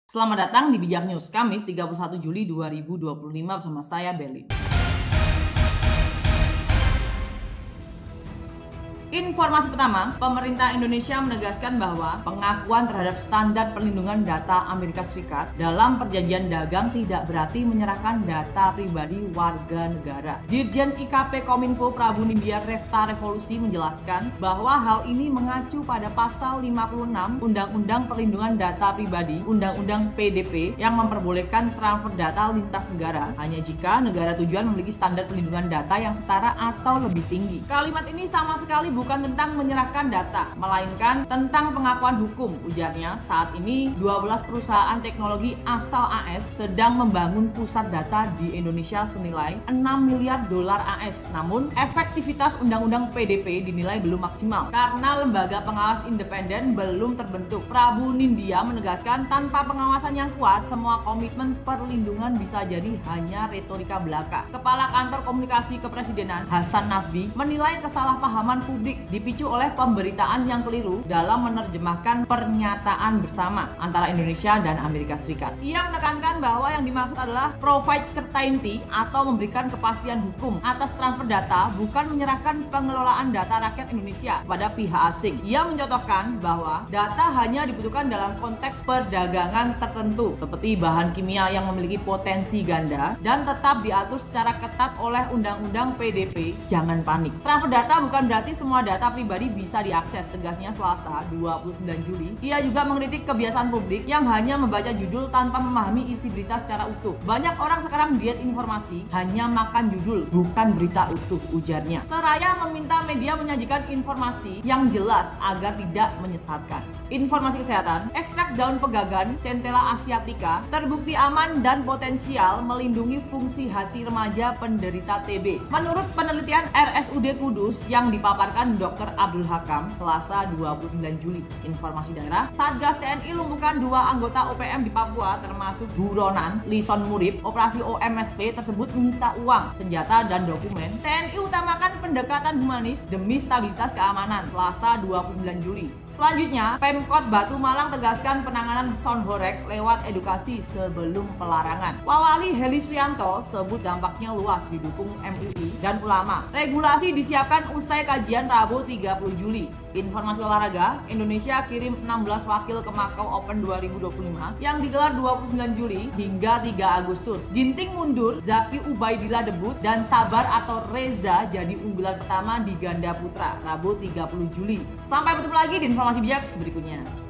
Selamat datang di Bijak News, Kamis 31 Juli 2025 bersama saya Berlin. Informasi pertama, pemerintah Indonesia menegaskan bahwa pengakuan terhadap standar perlindungan data Amerika Serikat dalam perjanjian dagang tidak berarti menyerahkan data pribadi warga negara. Dirjen IKP Kominfo Prabu Nindya Revta Revolusi menjelaskan bahwa hal ini mengacu pada pasal 56 Undang-Undang Perlindungan Data Pribadi Undang-Undang PDP yang memperbolehkan transfer data lintas negara hanya jika negara tujuan memiliki standar perlindungan data yang setara atau lebih tinggi. Kalimat ini sama sekali bukan tentang menyerahkan data, melainkan tentang pengakuan hukum, ujarnya. Saat ini 12 perusahaan teknologi asal AS sedang membangun pusat data di Indonesia senilai 6 miliar dolar AS. Namun, efektivitas Undang-Undang PDP dinilai belum maksimal karena lembaga pengawas independen belum terbentuk. Prabu Nindya menegaskan tanpa pengawasan yang kuat, semua komitmen perlindungan bisa jadi hanya retorika belaka. Kepala Kantor Komunikasi Kepresidenan Hasan Nasbi menilai kesalahpahaman publik dipicu oleh pemberitaan yang keliru dalam menerjemahkan pernyataan bersama antara Indonesia dan Amerika Serikat. Ia menekankan bahwa yang dimaksud adalah provide certainty atau memberikan kepastian hukum atas transfer data, bukan menyerahkan pengelolaan data rakyat Indonesia pada pihak asing. Ia mencontohkan bahwa data hanya dibutuhkan dalam konteks perdagangan tertentu seperti bahan kimia yang memiliki potensi ganda dan tetap diatur secara ketat oleh Undang-Undang PDP. Jangan panik. Transfer data bukan berarti semua data pribadi bisa diakses, tegasnya Selasa 29 Juli. Ia juga mengkritik kebiasaan publik yang hanya membaca judul tanpa memahami isi berita secara utuh. Banyak orang sekarang diet informasi, hanya makan judul, bukan berita utuh, ujarnya. Seraya meminta media menyajikan informasi yang jelas agar tidak menyesatkan. Informasi kesehatan, ekstrak daun pegagan Centella asiatica terbukti aman dan potensial melindungi fungsi hati remaja penderita TB. Menurut penelitian RSUD Kudus yang dipaparkan Dr. Abdul Hakam Selasa 29 Juli. Informasi daerah, Satgas TNI lumpuhkan 2 anggota OPM di Papua termasuk buronan Lison Murib. Operasi OMSP tersebut menyita uang, senjata dan dokumen. TNI utamakan pendekatan humanis demi stabilitas keamanan. Selasa 29 Juli. Selanjutnya, Pemkot Batu Malang tegaskan penanganan sound horeg lewat edukasi sebelum pelarangan. Wawali Heli Suyanto sebut dampaknya luas didukung MUI dan ulama. Regulasi disiapkan usai kajian Rabu 30 Juli. Informasi olahraga, Indonesia kirim 16 wakil ke Macau Open 2025 yang digelar 29 Juli hingga 3 Agustus. Ginting mundur, Zaki Ubaidillah debut, dan Sabar atau Reza jadi unggulan pertama di ganda putra Rabu 30 Juli. Sampai bertemu lagi di informasi bijak berikutnya.